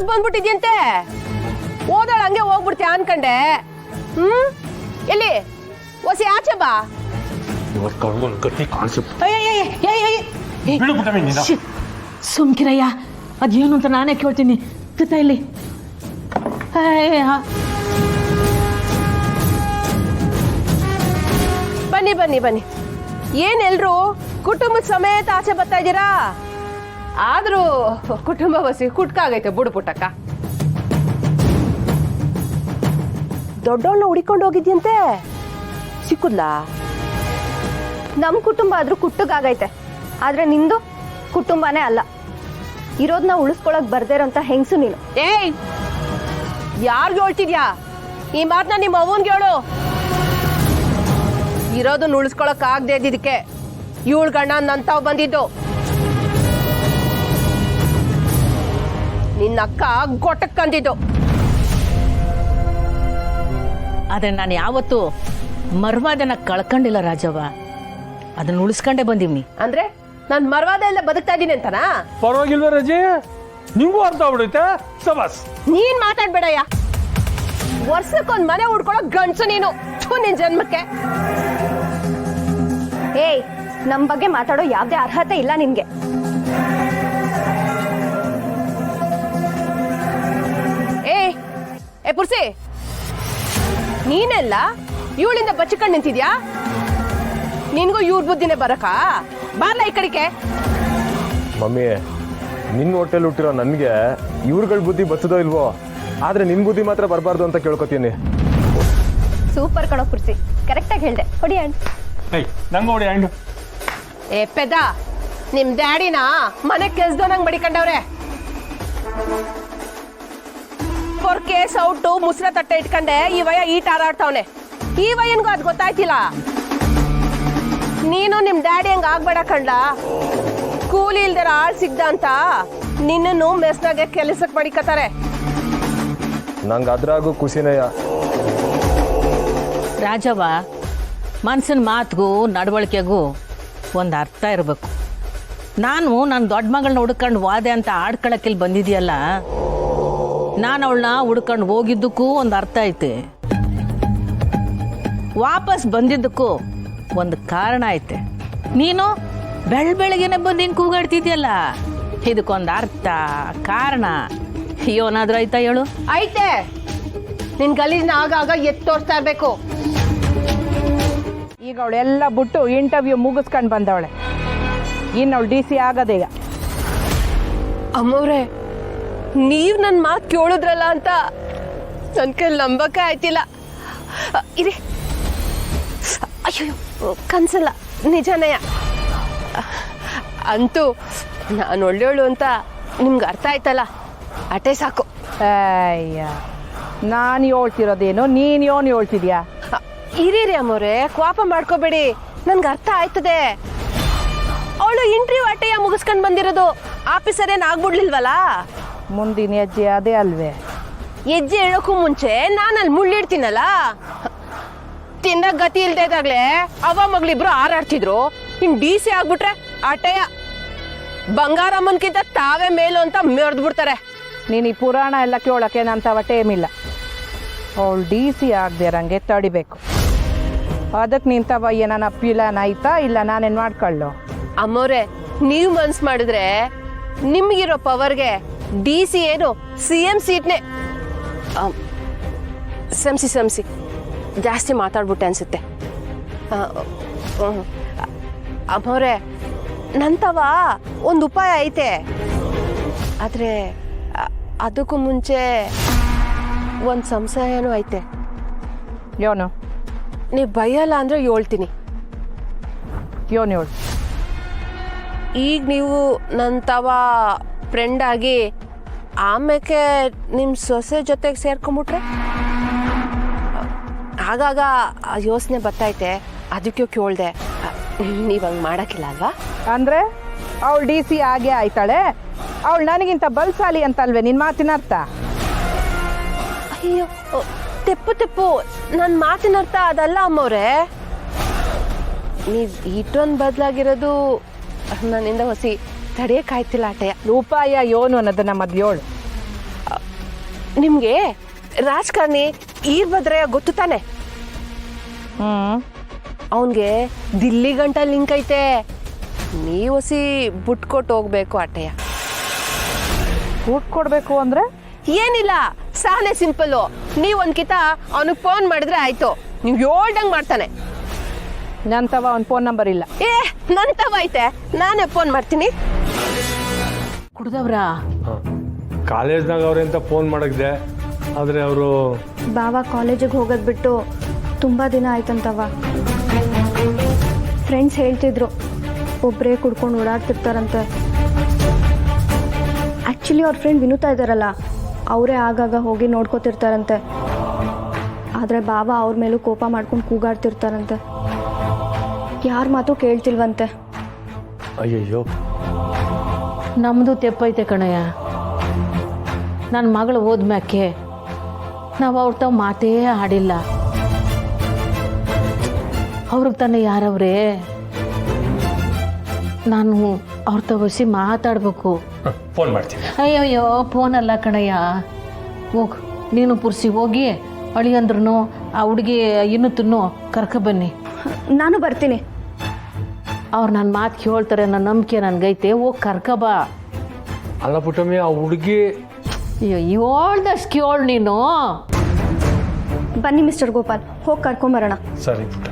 ಬಂದ್ಬಿಟ್ಟಿದ್ಯಂತೆ. ಓದಾಳ ಹಂಗೆ ಹೋಗ್ಬಿಡ್ತೀಯ ಅನ್ಕಂಡೆ. ಎಲ್ಲಿ ಹೊಸಿ ಆಚೆ ಬಾ. ಸುಮ್ಕಿರಯ್ಯ, ಅದೇನು ಅಂತ ನಾನೇ ಕೇಳ್ತೀನಿ. ಕೃತ ಇಲ್ಲಿ ಬನ್ನಿ ಬನ್ನಿ ಬನ್ನಿ. ಏನೆಲ್ರು ಕುಟುಂಬದ ಸಮೇತ ಆಚೆ ಬರ್ತಾ ಇದ್ದೀರಾ? ಆದ್ರೂ ಕುಟುಂಬ ಬಸಿ ಕುಟ್ಕಾಗೈತೆ ಬುಡು ಪುಟ್ಟಕ್ಕ. ದೊಡ್ಡವಳನ್ನ ಹುಡಿಕೊಂಡು ಹೋಗಿದ್ಯಂತೆ, ಸಿಕ್ಕುದ್ಲಾ? ನಮ್ ಕುಟುಂಬ ಆದ್ರೂ ಕುಟ್ಟುಗಾಗೈತೆ, ಆದ್ರೆ ನಿಂದು ಕುಟುಂಬನೇ ಅಲ್ಲ. ಇರೋದನ್ನ ಉಳಿಸ್ಕೊಳಕ್ ಬರ್ದೇ ಇರೋಂತ ಹೆಂಗ್ಸು ನೀನು. ಏಯ್, ಯಾರ್ಗೆ ಹೇಳ್ತಿದ್ಯಾ ಈ ಮಾತನ್ನ? ನಿಮ್ಮ ಅವ್ವನ್ಗೆ ಹೇಳು. ಇರೋದನ್ನ ಉಳಿಸ್ಕೊಳಕ್ ಆಗದೆ ಇದ್ದಿದ್ದಕ್ಕೆ ಇವಳು ಗಂಡ ನಂತಾವ್ ಬಂದಿದ್ದು. ನಿನ್ನ ಅಕ್ಕ ಗೊಟ್ಟಕ್ಕಂದಿದ್ದು. ಆದ್ರೆ ನಾನು ಯಾವತ್ತೂ ಮರ್ವಾದನ ಕಳ್ಕೊಂಡಿಲ್ಲ ರಾಜವ್ವ, ಅದನ್ನ ಉಳಿಸ್ಕೊಂಡೇ ಬಂದೀವ್ನಿ. ಅಂದ್ರೆ ನಾನ್ ಮರ್ವಾದ ಎಲ್ಲ ಬದುಕ್ತಾ ಇದ್ದೀನಿ ಅಂತನಾ? ಪರವಾಗಿಲ್ವ ರಜೆ, ನಿಂಗೂ ಅರ್ಥ ಆಗ್ಬಿಡುತ್ತೆ. ಸಬಾಸ್, ನೀನ್ ಮಾತಾಡ್ಬೇಡಯ್ಯ. ವರ್ಷಕ್ಕೊಂದ್ ಮನೆ ಉಡ್ಕೊಳೋ ಗಂಡ್ಸು ನೀನು. ನಿನ್ ಜನ್ಮಕ್ಕೆ. ಏಯ್, ನಮ್ ಬಗ್ಗೆ ಮಾತಾಡೋ ಯಾವ್ದೇ ಅರ್ಹತೆ ಇಲ್ಲ ನಿನ್ಗೆ. ಏ ಪುರ್ಸಿ, ನೀನೆಲ್ಲ ಇವಳಿಂದ ಬಚ್ಚಿಕೊಂಡು ನಿಂತಿದ್ಯಾ? ನಿನ್ಗೂ ಇವ್ರ ಬುದ್ಧಿನೇ ಬರಕಾ? ಬಾರ್ಲ ಈ ಕಡೆಗೆ. ಮಮ್ಮಿ, ನಿನ್ನ ಹೋಟೆಲ್ ಹುಟ್ಟಿರೋ ನನಗೆ ಇವ್ರುಗಳ ಬುದ್ಧಿ ಬರ್ತದೋ ಇಲ್ವೋ, ಆದ್ರೆ ನಿನ್ ಬುದ್ಧಿ ಮಾತ್ರ ಬರಬಾರ್ದು ಅಂತ ಕೇಳ್ಕೊತೀನಿ. ಸೂಪರ್ ಕಣೋ ಪುರ್ಸಿ, ಕರೆಕ್ಟಾಗಿ ಹೇಳ್ದೆ. ಹೊಡಿ ಹ್ಯಾಂಡ್. ನಂಗೆ ಹೊಡಿ ಹ್ಯಾಂಡ್. ಏ ಪೆದ್ದ, ನಿಮ್ ಡ್ಯಾಡಿನ ಮನೆ ಕೆಲ್ಸದವನಂಗ್ ಮಡಿಕೊಂಡವ್ರೆ. ಪೊರ್ಕೆ ಸೌಟು ಮುಸ್ರ ತಟ್ಟೆ ಇಟ್ಕೊಂಡೆ ಈ ವಯ ಈಟ ಹಾರಾಡ್ತಾವನೆ. ಈ ವಯನ್ಗೂ ಅದ್ ಗೊತ್ತಾಯ್ತಿಲ್ಲ. ನೀನು ನಿಮ್ ಡ್ಯಾಡಿ ಹಂಗ ಆಗ್ಬೇಡ ಕಂಡ. ಕೂಲಿ ಇಲ್ದರ ಆಳ್ ಸಿಗ್ದ ಅಂತ ನಿನ್ನನ್ನು ಮೆಸ್ನಾಗೆ ಕೆಲಸಕ್ಕೆ ಮಡಿಕತಾರೆ. ನಂಗೆ ಅದ್ರಾಗೂ ಖುಷಿನೇಯ. ರಾಜವ್ವ, ಮನ್ಸಿನ ಮಾತಿಗೂ ನಡವಳಿಕೆಗೂ ಒಂದು ಅರ್ಥ ಇರಬೇಕು. ನಾನು ನನ್ನ ದೊಡ್ಡ ಮಗಳನ್ನ ಹುಡ್ಕೊಂಡು ವಾದೆ ಅಂತ ಆಡ್ಕೊಳಕ್ಕಿಲ್ಲಿ ಬಂದಿದೆಯಲ್ಲ, ನಾನು ಅವಳನ್ನ ಹುಡ್ಕೊಂಡು ಹೋಗಿದ್ದಕ್ಕೂ ಒಂದು ಅರ್ಥ ಐತೆ, ವಾಪಸ್ ಬಂದಿದ್ದಕ್ಕೂ ಒಂದು ಕಾರಣ ಐತೆ. ನೀನು ಬೆಳಗ್ಗೆನೆ ಬಂದು ಹಿಂಗೆ ಕೂಗಾಡ್ತಿದ್ಯಲ್ಲ, ಇದಕ್ಕೊಂದು ಅರ್ಥ ಕಾರಣ ಏನಾದ್ರೂ ಆಯ್ತಾ ಹೇಳು? ಐತೆ. ನಿನ್ ಗಲೀಜ್ನ ಆಗಾಗ ಎತ್ತೋರ್ಸ್ತಾ ಇರ್ಬೇಕು. ಈಗ ಅವಳೆಲ್ಲ ಬಿಟ್ಟು ಇಂಟರ್ವ್ಯೂ ಮುಗಿಸ್ಕೊಂಡು ಬಂದವಳೆ. ಇನ್ನು ಅವಳು DC ಆಗದೀಗ. ಅಮ್ಮವ್ರೆ, ನೀವ್ ನನ್ ಮಾತು ಕೇಳಿದ್ರಲ್ಲ ಅಂತ ನನ್ ಕೈಲಿ ನಂಬಕ್ಕೆ ಆಯ್ತಿಲ್ಲ. ಇರಿ. ಅಯ್ಯೋ, ಕನ್ಸಲ್ಲ, ನಿಜನಯ. ಅಂತೂ ನಾನು ಒಳ್ಳೆಯವಳು ಅಂತ ನಿಮ್ಗೆ ಅರ್ಥ ಆಯ್ತಲ್ಲ, ಅಟೇ ಸಾಕು. ಅಯ್ಯ, ನಾನು ಹೇಳ್ತಿರೋದೇನು, ನೀನು ಯೋನು ಹೇಳ್ತಿದ್ಯಾ? ಇರೀರಿ ಅಮ್ಮವ್ರೆ, ಕೋಪ ಮಾಡ್ಕೋಬೇಡಿ. ನನ್ಗೆ ಅರ್ಥ ಆಯ್ತದೆ. ಅವಳು ಇಂಟರ್ವ್ಯೂ ಅಟೆಯ ಮುಗಿಸ್ಕೊಂಡು ಬಂದಿರೋದು, ಆಫೀಸರ್ ಏನ್ ಆಗ್ಬಿಡ್ಲಿಲ್ವಲ್ಲ. ಮುಂದಿನ ಹೆಜ್ಜೆ ಅದೇ ಅಲ್ವೇ? ಹೆಜ್ಜೆ ಹೇಳೋಕ್ಕೂ ಮುಂಚೆ ನಾನಲ್ಲಿ ಮುಳ್ಳಿಡ್ತೀನಲ್ಲ. ತಿಂದ ಗತಿ ಇಲ್ದೇ ಇದ್ದಾಗ್ಲೇ ಅವ ಮಗಳಿಬ್ರು ಹಾರಾಡ್ತಿದ್ರು. ಇನ್ DC ಆಗ್ಬಿಟ್ರೆ ಅಟೆಯ ಬಂಗಾರಮ್ಮನ್ಕಿಂತ ತಾವೇ ಮೇಲು ಅಂತ ಮೆರ್ದ್ ಬಿಡ್ತಾರೆ. ನೀನು ಈ ಪುರಾಣ ಎಲ್ಲ ಕೇಳೋಕೆ ನಂತವ ಟೈಮ್ ಇಲ್ಲ. ಅವಳು DC ಆಗದಿರಂಗೆ ತಡಿಬೇಕು. ಅದಕ್ಕೆ ನಿಂತವ ಏನಾನ ಪ್ಲಾನ್ ಆಯ್ತಾ ಇಲ್ಲ ನಾನೇನು ಮಾಡ್ಕೊಳ್ಳು? ಅಮ್ಮವ್ರೆ, ನೀವು ಮನ್ಸು ಮಾಡಿದ್ರೆ ನಿಮ್ಗಿರೋ ಪವರ್ಗೆ DC ಏನು CM ಸೀಟ್ನೇ. ಸಂಸಿ ಜಾಸ್ತಿ ಮಾತಾಡ್ಬಿಟ್ಟೆ ಅನ್ಸುತ್ತೆ. ಅಮ್ಮವ್ರೆ, ನಂತವ ಒಂದು ಉಪಾಯ ಐತೆ. ಆದ್ರೆ ಅದಕ್ಕೂ ಮುಂಚೆ ಒಂದು ಸಂಶಯನೂ ಐತೆ. ಯೋನು ನೀವು ಬೈಯಲ್ಲ ಅಂದ್ರೆ ಹೇಳ್ತೀನಿ. ಯೋನು ಹೇಳು. ಈಗ ನೀವು ನನ್ನ ತವ ಫ್ರೆಂಡ್ ಆಗಿ ಆಮೇಲೆ ನಿಮ್ಮ ಸೊಸೆ ಜೊತೆಗೆ ಸೇರ್ಕೊಂಬಿಟ್ರೆ ಆಗಾಗ ಯೋಚನೆ ಬರ್ತೈತೆ. ಅದಕ್ಕೆ ಕೇಳ್ದೆ, ನೀವು ಹಂಗೆ ಮಾಡೋಕ್ಕಿಲ್ಲ ಅಲ್ವಾ? ಅಂದರೆ ಅವಳು DC ಆಗೇ ಆಯ್ತಾಳೆ. ಅವಳು ನನಗಿಂತ ಬಲ್ಸಾಲಿ ಅಂತಲ್ವೇ ನಿನ್ನ ಮಾತಿನ ಅರ್ಥ? ಅಯ್ಯೋ, ತೆಪ್ಪು ನನ್ನ ಮಾತಿನ ಅರ್ಥ ಅದಲ್ಲ ಅಮ್ಮವ್ರೆ. ನೀವು ಇಷ್ಟೊಂದು ಬದಲಾಗಿರೋದು ನನ್ನಿಂದ ಹೊಸಿ ತಡೆಯಕ್ಕಾಯ್ತಿಲ್ಲ ಅಟೆಯ. ಉಪಾಯ ಯೋನು ಅನ್ನೋದನ್ನ ಮೊದಲು ಹೇಳು. ನಿಮ್ಗೆ ರಾಜಕಾರಣಿ ಈರ್ಭದ್ರಯ್ಯ ಗೊತ್ತು ತಾನೆ? ಅವನ್ಗೆ ದಿಲ್ಲಿ ಗಂಟ ಲಿಂಕ್ ಐತೆ. ನೀವಸಿ ಬುಟ್ ಕೊಟ್ಟು ಹೋಗ್ಬೇಕು ಅಟ್ಟಯ್ಯ. ಊಟ ಕೊಡಬೇಕು ಅಂದರೆ ಏನಿಲ್ಲ, ಸಾನೆ ಸಿಂಪಲ್ಲು. ನೀವೊಂದ್ಕಿತ ಅವನಿಗೆ ಫೋನ್ ಮಾಡಿದ್ರೆ ಆಯ್ತು. ನೀವು ಹೇಳ್ದಂಗೆ ಮಾಡ್ತಾನೆ. ನನ್ನ ತವ ಅವ್ನ ಫೋನ್ ನಂಬರ್ ಇಲ್ಲ. ಏ ನನ್ ತವ ಐತೆ, ನಾನೇ ಫೋನ್ ಮಾಡ್ತೀನಿ. ಕುಡ್ದವ್ರಾ? ಕಾಲೇಜ್ನಾಗ ಅವ್ರೆಂತ ಫೋನ್ ಮಾಡಕ್ದೆ, ಆದರೆ ಅವರು ಬಾವ ಕಾಲೇಜಿಗೆ ಹೋಗೋದು ಬಿಟ್ಟು ತುಂಬ ದಿನ ಆಯ್ತಂತವ. ಫ್ರೆಂಡ್ಸ್ ಹೇಳ್ತಿದ್ರು ಒಬ್ಬರೇ ಕುಡ್ಕೊಂಡು ಓಡಾಡ್ತಿರ್ತಾರಂತೆ. ಆ್ಯಕ್ಚುಲಿ ಅವ್ರ ಫ್ರೆಂಡ್ ವಿನುತಾ ಇದ್ದಾರಲ್ಲ, ಅವರೇ ಆಗಾಗ ಹೋಗಿ ನೋಡ್ಕೋತಿರ್ತಾರಂತೆ. ಆದರೆ ಬಾವ ಅವ್ರ ಮೇಲೂ ಕೋಪ ಮಾಡ್ಕೊಂಡು ಕೂಗಾಡ್ತಿರ್ತಾರಂತೆ. ಯಾರ ಮಾತು ಕೇಳ್ತಿಲ್ವಂತೆ. ಅಯ್ಯಯ್ಯೋ, ನಮ್ಮದು ತೆಪ್ಪೈತೆ ಕಣಯ್ಯ. ನನ್ನ ಮಗಳು ಹೋದ್ಮ್ಯಾಕೆ ನಾವು ಅವ್ರ ತಾವು ಮಾತೇ ಆಡಿಲ್ಲ. ಅವ್ರಿಗೆ ತಾನೇ ಯಾರವ್ರೆ? ನಾನು ಅವ್ರ ತವಸಿ ಮಾತಾಡ್ಬೇಕು. ಫೋನ್ ಮಾಡ್ತೀನಿ. ಅಯ್ಯಯ್ಯೋ, ಫೋನಲ್ಲ ಕಣಯ್ಯ. ಹೋಗ್ ನೀನು ಪುರ್ಸಿ ಹೋಗಿ ಅಳಿಯಂದ್ರೂ ಆ ಹುಡುಗಿ ಇನ್ನೂ ಕರ್ಕೊಬನ್ನಿ. ನಾನು ಬರ್ತೀನಿ. ಅವ್ರು ನನ್ನ ಮಾತು ಕೇಳ್ತಾರೆ, ನನ್ನ ನಂಬಿಕೆ ನನಗೈತೆ. ಹೋಗಿ ಕರ್ಕೊಬಾ. ಅಲ್ಲ ಪುಟ್ಟಮ್ಮಿ, ಆ ಹುಡುಗಿ ಅಯ್ಯೋ, ಹೇಳ್ದಷ್ಟು ಕೇಳು ನೀನು. ಬನ್ನಿ ಮಿಸ್ಟರ್ ಗೋಪಾಲ್, ಹೋಗಿ ಕರ್ಕೊಂಬರೋಣ. ಸರಿ ಪುಟ್ಟ.